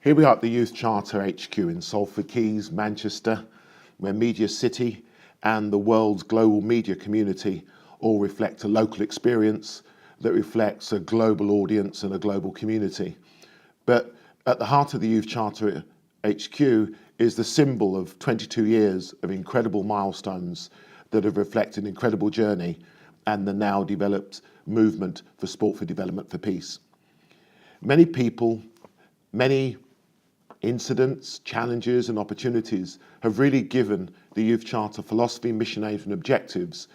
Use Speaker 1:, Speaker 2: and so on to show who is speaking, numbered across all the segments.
Speaker 1: Here we are at the Youth Charter HQ in Salford Quays, Manchester, where Media City and the world's global media community all reflect a local experience that reflects a global audience and a global community. But at the heart of the Youth Charter HQ is the symbol of 22 years of incredible milestones that have reflected an incredible journey and the now developed movement for sport for development for peace. Many people, many incidents, challenges and opportunities have really given the Youth Charter philosophy, mission, aims and objectives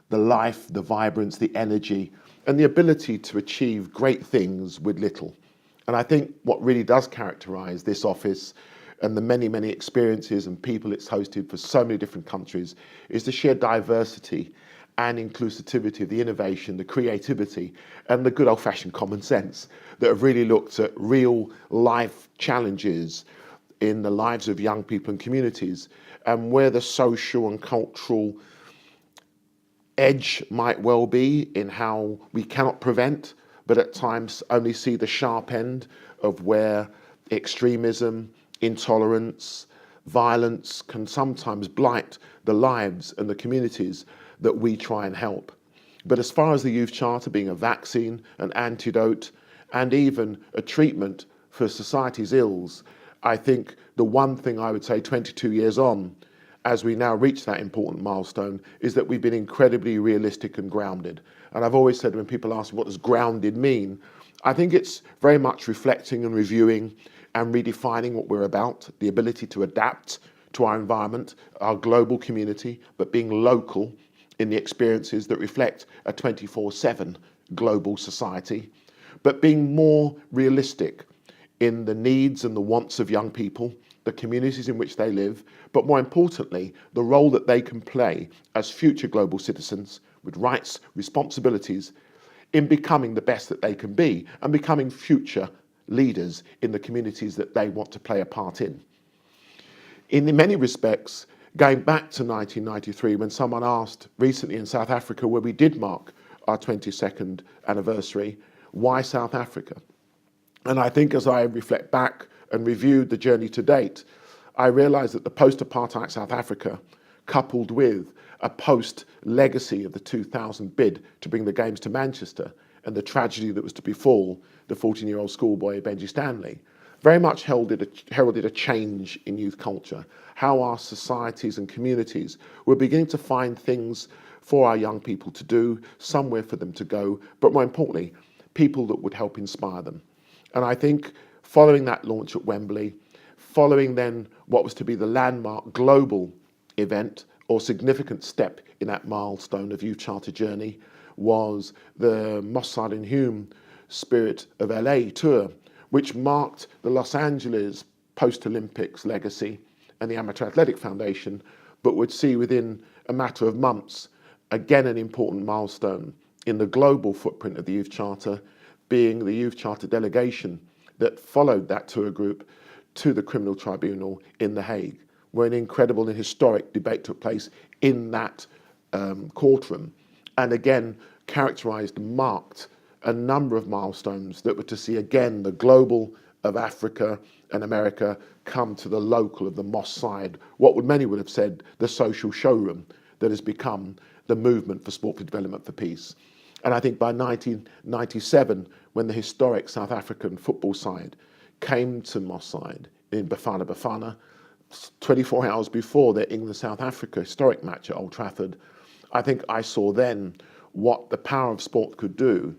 Speaker 1: the life, the vibrance, the energy and the ability to achieve great things with little. And I think what really does characterise this office and the many, many experiences and people it's hosted for so many different countries is the sheer diversity and inclusivity of the innovation, the creativity and the good old-fashioned common sense that have really looked at real life challenges in the lives of young people and communities and where the social and cultural edge might well be in how we cannot prevent, but at times only see the sharp end of where extremism, intolerance, violence can sometimes blight the lives and the communities that we try and help. But as far as the Youth Charter being a vaccine, an antidote, and even a treatment for society's ills, I think the one thing I would say 22 years on, as we now reach that important milestone, is that we've been incredibly realistic and grounded. And I've always said when people ask what does grounded mean, I think it's very much reflecting and reviewing and redefining what we're about, the ability to adapt to our environment, our global community, but being local in the experiences that reflect a 24/7 global society, but being more realistic in the needs and the wants of young people, the communities in which they live, but more importantly, the role that they can play as future global citizens with rights, responsibilities in becoming the best that they can be and becoming future leaders in the communities that they want to play a part in. In many respects, going back to 1993, when someone asked recently in South Africa, where we did mark our 22nd anniversary, why South Africa? And I think as I reflect back and reviewed the journey to date, I realised that the post-apartheid South Africa, coupled with a post-legacy of the 2000 bid to bring the Games to Manchester and the tragedy that was to befall the 14-year-old schoolboy Benji Stanley, very much heralded a change in youth culture, how our societies and communities were beginning to find things for our young people to do, somewhere for them to go, but more importantly, people that would help inspire them. And I think following that launch at Wembley, following then what was to be the landmark global event or significant step in that milestone of Youth Charter journey was the Mossad and Hume Spirit of LA tour, which marked the Los Angeles post-Olympics legacy and the Amateur Athletic Foundation, but would see within a matter of months, again an important milestone in the global footprint of the Youth Charter, being the Youth Charter delegation that followed that tour group to the Criminal Tribunal in The Hague, where an incredible and historic debate took place in that courtroom, and again characterised and marked a number of milestones that were to see again the global of Africa and America come to the local of the Moss side, what many would have said the social showroom that has become the movement for sport for development for peace. And I think by 1997, when the historic South African football side came to Moss side in Bafana Bafana, 24 hours before their England-South Africa historic match at Old Trafford, I think I saw then what the power of sport could do,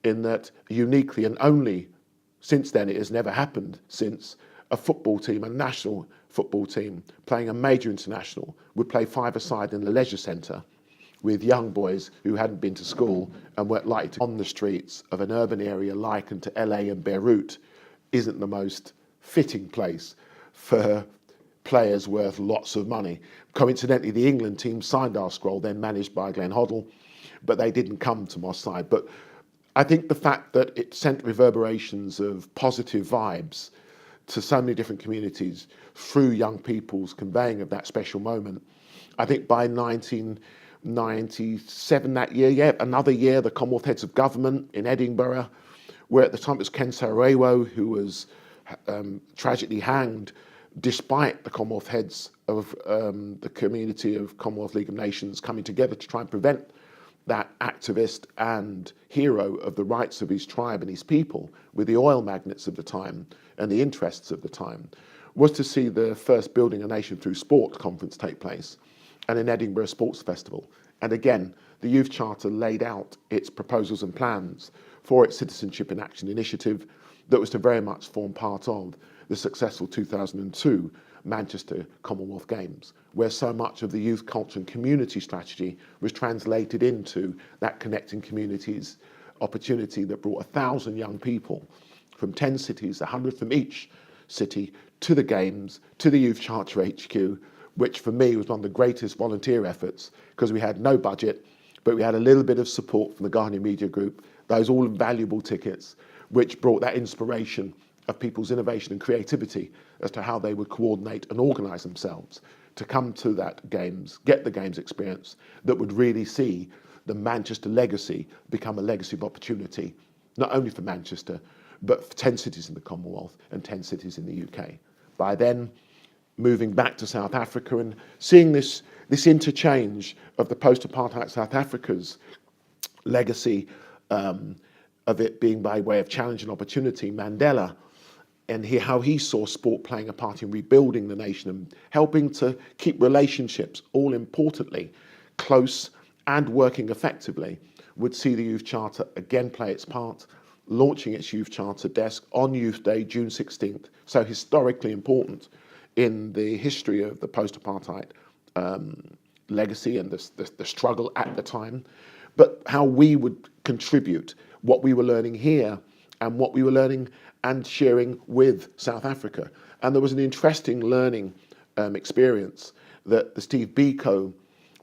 Speaker 1: in that uniquely and only since then, it has never happened since, a football team, a national football team playing a major international would play five-a-side in the leisure centre with young boys who hadn't been to school and weren't likely to on the streets of an urban area likened to LA and Beirut isn't the most fitting place for players worth lots of money. Coincidentally, the England team signed our scroll, then managed by Glenn Hoddle, but they didn't come to Moss side. But I think the fact that it sent reverberations of positive vibes to so many different communities through young people's conveying of that special moment. I think by 1997, that year, another year, the Commonwealth Heads of Government in Edinburgh, where at the time it was Ken Saro-Wiwa, who was tragically hanged, despite the Commonwealth heads of the community of Commonwealth League of Nations coming together to try and prevent that activist and hero of the rights of his tribe and his people with the oil magnates of the time and the interests of the time, was to see the first Building a Nation Through Sport conference take place and an Edinburgh Sports Festival. And again, the Youth Charter laid out its proposals and plans for its Citizenship in Action initiative that was to very much form part of the successful 2002 Manchester Commonwealth Games, where so much of the youth culture and community strategy was translated into that connecting communities opportunity that brought 1,000 young people from 10 cities, 100 from each city, to the Games, to the Youth Charter HQ, which for me was one of the greatest volunteer efforts, because we had no budget, but we had a little bit of support from the Guardian Media Group, those all valuable tickets, which brought that inspiration of people's innovation and creativity as to how they would coordinate and organise themselves to come to that Games, get the Games experience that would really see the Manchester legacy become a legacy of opportunity, not only for Manchester, but for 10 cities in the Commonwealth and 10 cities in the UK. By then, moving back to South Africa and seeing this interchange of the post-apartheid South Africa's legacy of it being by way of challenge and opportunity, Mandela, and how he saw sport playing a part in rebuilding the nation and helping to keep relationships, all importantly, close and working effectively, would see the Youth Charter again play its part, launching its Youth Charter desk on Youth Day, June 16th, so historically important in the history of the post-apartheid legacy and the struggle at the time, but how we would contribute what we were learning here and what we were learning and sharing with South Africa. And there was an interesting learning experience that the Steve Biko,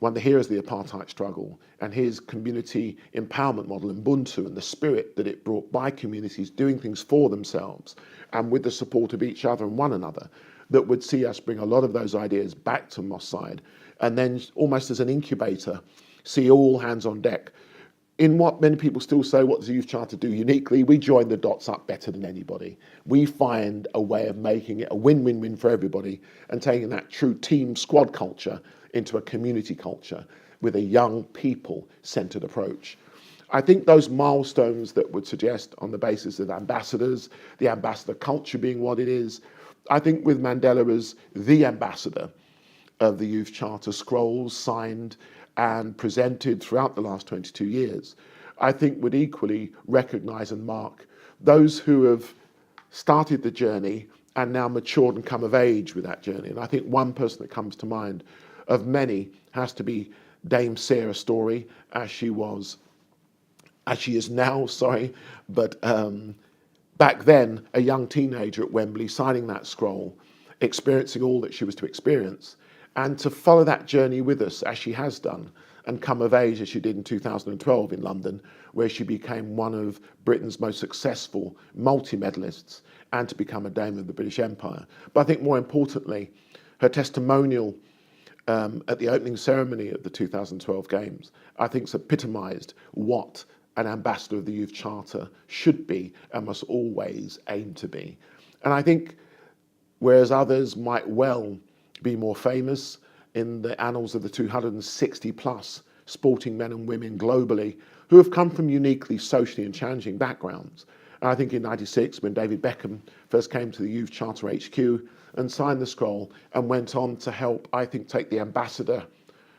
Speaker 1: one of the heroes of the apartheid struggle, and his community empowerment model, Ubuntu, and the spirit that it brought by communities doing things for themselves and with the support of each other and one another, that would see us bring a lot of those ideas back to Moss Side, and then almost as an incubator, see all hands on deck. In what many people still say, what does the Youth Charter do uniquely? We join the dots up better than anybody. We find a way of making it a win-win-win for everybody and taking that true team squad culture into a community culture with a young people-centered approach. I think those milestones that would suggest on the basis of ambassadors, the ambassador culture being what it is, I think with Mandela as the ambassador of the Youth Charter, scrolls signed and presented throughout the last 22 years, I think would equally recognise and mark those who have started the journey and now matured and come of age with that journey. And I think one person that comes to mind of many has to be Dame Sarah Storey, as she is now, but back then, a young teenager at Wembley signing that scroll, experiencing all that she was to experience, and to follow that journey with us as she has done and come of age as she did in 2012 in London, where she became one of Britain's most successful multi-medalists and to become a Dame of the British Empire. But I think more importantly, her testimonial at the opening ceremony of the 2012 Games, I think has epitomised what an ambassador of the Youth Charter should be and must always aim to be. And I think whereas others might well be more famous in the annals of the 260 plus sporting men and women globally who have come from uniquely socially and challenging backgrounds. And I think in '96, when David Beckham first came to the Youth Charter HQ and signed the scroll and went on to help, I think, take the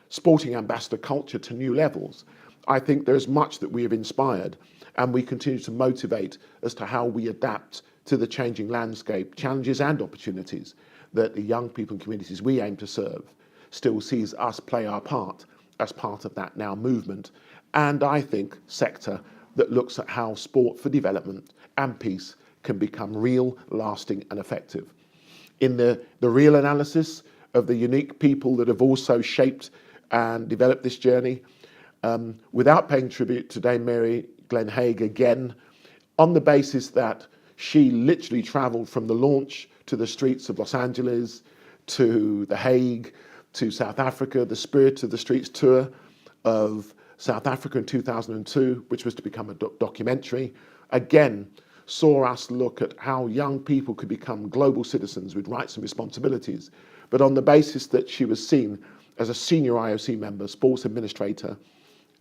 Speaker 1: sporting ambassador culture to new levels, I think there's much that we have inspired and we continue to motivate as to how we adapt to the changing landscape, challenges and opportunities that the young people and communities we aim to serve still sees us play our part as part of that now movement. And I think sector that looks at how sport for development and peace can become real, lasting and effective. In the real analysis of the unique people that have also shaped and developed this journey, without paying tribute to Dame Mary Glen Haig again, on the basis that she literally travelled from the launch to the streets of Los Angeles, to The Hague, to South Africa, the Spirit of the Streets tour of South Africa in 2002, which was to become a documentary, again saw us look at how young people could become global citizens with rights and responsibilities, but on the basis that she was seen as a senior IOC member, sports administrator,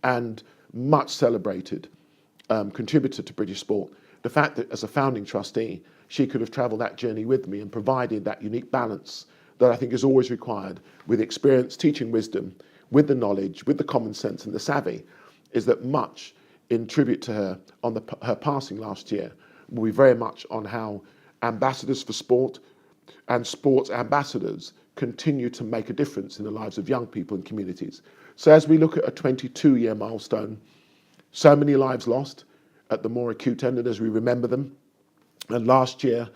Speaker 1: and much celebrated contributor to British sport. The fact that as a founding trustee, she could have travelled that journey with me and provided that unique balance that I think is always required with experience, teaching wisdom, with the knowledge, with the common sense and the savvy, is that much in tribute to her on her passing last year will be very much on how ambassadors for sport and sports ambassadors continue to make a difference in the lives of young people and communities. So as we look at a 22-year milestone, so many lives lost at the more acute end, and as we remember them, and last year,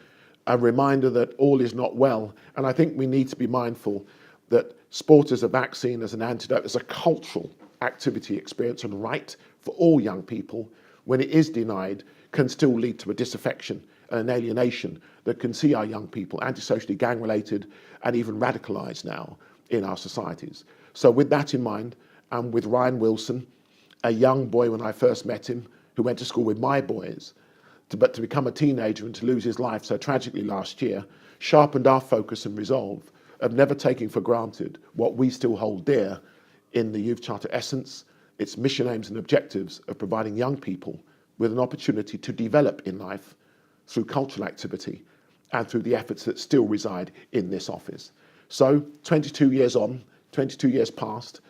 Speaker 1: a reminder that all is not well. And I think we need to be mindful that sport as a vaccine, as an antidote, as a cultural activity, experience and right for all young people, when it is denied, can still lead to a disaffection and an alienation that can see our young people antisocially, gang-related and even radicalised now in our societies. So with that in mind, and with Ryan Wilson, a young boy when I first met him, who went to school with my boys, but to become a teenager and to lose his life so tragically last year, sharpened our focus and resolve of never taking for granted what we still hold dear in the Youth Charter essence, its mission, aims and objectives of providing young people with an opportunity to develop in life through cultural activity and through the efforts that still reside in this office. So 22 years on, 22 years past,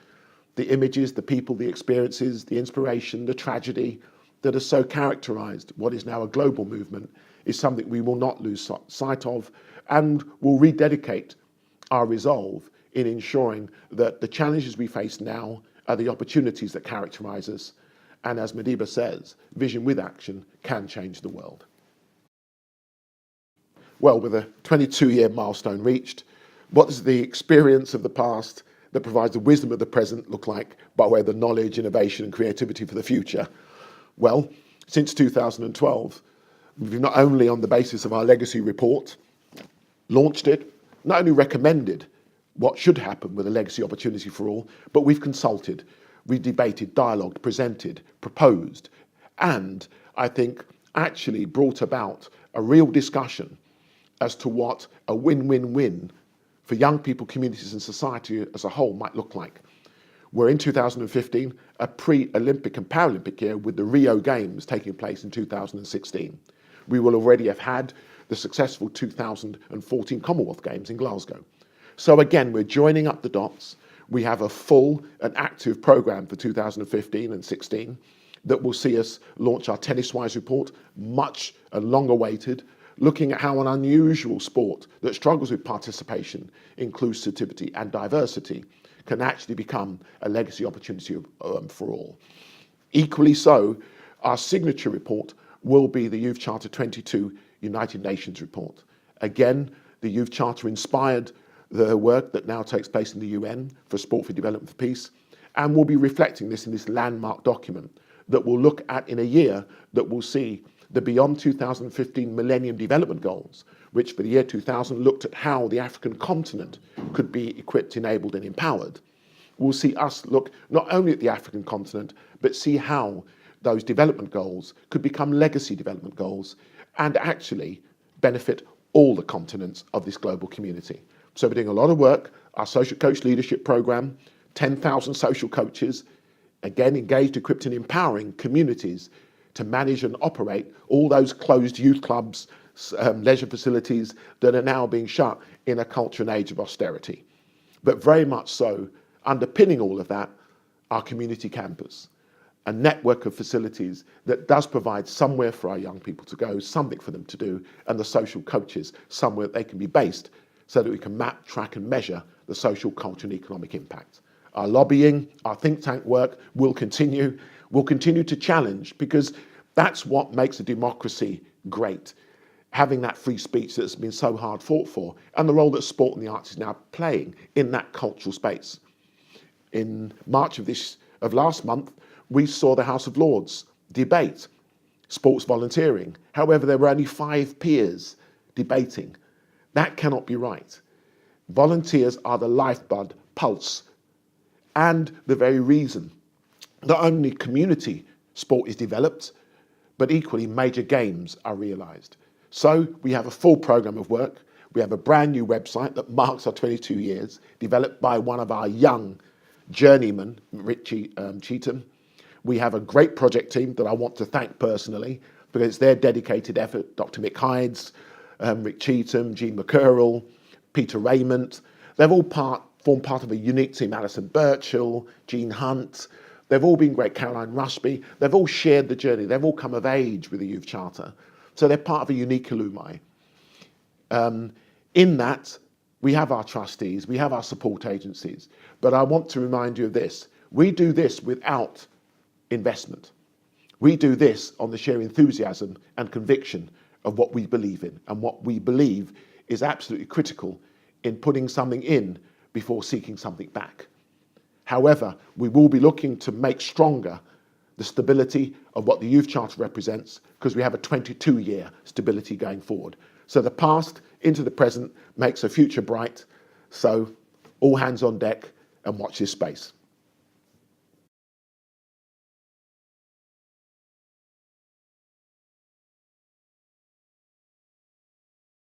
Speaker 1: the images, the people, the experiences, the inspiration, the tragedy that has so characterized what is now a global movement is something we will not lose sight of, and will rededicate our resolve in ensuring that the challenges we face now are the opportunities that characterize us. And as Madiba says, vision with action can change the world. Well, with a 22-year milestone reached, what does the experience of the past that provides the wisdom of the present look like by way of the knowledge, innovation and creativity for the future? Well, since 2012, we've not only on the basis of our legacy report launched it, not only recommended what should happen with a legacy opportunity for all, but we've consulted, we've debated, dialogued, presented, proposed, and I think actually brought about a real discussion as to what a win-win-win for young people, communities and society as a whole might look like. We're in 2015, a pre-Olympic and Paralympic year with the Rio Games taking place in 2016. We will already have had the successful 2014 Commonwealth Games in Glasgow. So again, we're joining up the dots. We have a full and active programme for 2015 and 16 that will see us launch our TennisWise report, much and long awaited, looking at how an unusual sport that struggles with participation, inclusivity and diversity can actually become a legacy opportunity for all. Equally so, our signature report will be the Youth Charter 22 United Nations report. Again, the Youth Charter inspired the work that now takes place in the UN for Sport for Development for Peace, and we'll be reflecting this in this landmark document that we'll look at in a year that will see the Beyond 2015 Millennium Development Goals, which for the year 2000 looked at how the African continent could be equipped, enabled and empowered. We'll see us look not only at the African continent, but see how those development goals could become legacy development goals and actually benefit all the continents of this global community. So we're doing a lot of work, our Social Coach Leadership Programme, 10,000 social coaches, again engaged, equipped and empowering communities to manage and operate all those closed youth clubs, leisure facilities that are now being shut in a culture and age of austerity. But very much so, underpinning all of that, our community campus, a network of facilities that does provide somewhere for our young people to go, something for them to do, and the social coaches, somewhere they can be based so that we can map, track and measure the social, cultural and economic impact. Our lobbying, our think tank work will continue. We'll continue to challenge because that's what makes a democracy great. Having that free speech that's been so hard fought for and the role that sport and the arts is now playing in that cultural space. In March of last month, we saw the House of Lords debate sports volunteering. However, there were only 5 peers debating. That cannot be right. Volunteers are the lifeblood, pulse, and the very reason not only community sport is developed, but equally major games are realised. So we have a full programme of work. We have a brand new website that marks our 22 years, developed by one of our young journeymen, Richie Cheetham. We have a great project team that I want to thank personally because it's their dedicated effort. Dr. Mick Hydes, Rick Cheetham, Jean McCurrell, Peter Raymond. They've all formed part of a unique team. Alison Birchall, Jean Hunt. They've all been great. Caroline Rushby. They've all shared the journey. They've all come of age with the Youth Charter. So they're part of a unique alumni. In that, we have our trustees, we have our support agencies. But I want to remind you of this. We do this without investment. We do this on the sheer enthusiasm and conviction of what we believe in, and what we believe is absolutely critical in putting something in before seeking something back. However, we will be looking to make stronger the stability of what the Youth Charter represents, because we have a 22-year stability going forward. So the past into the present makes a future bright. So all hands on deck and watch this space.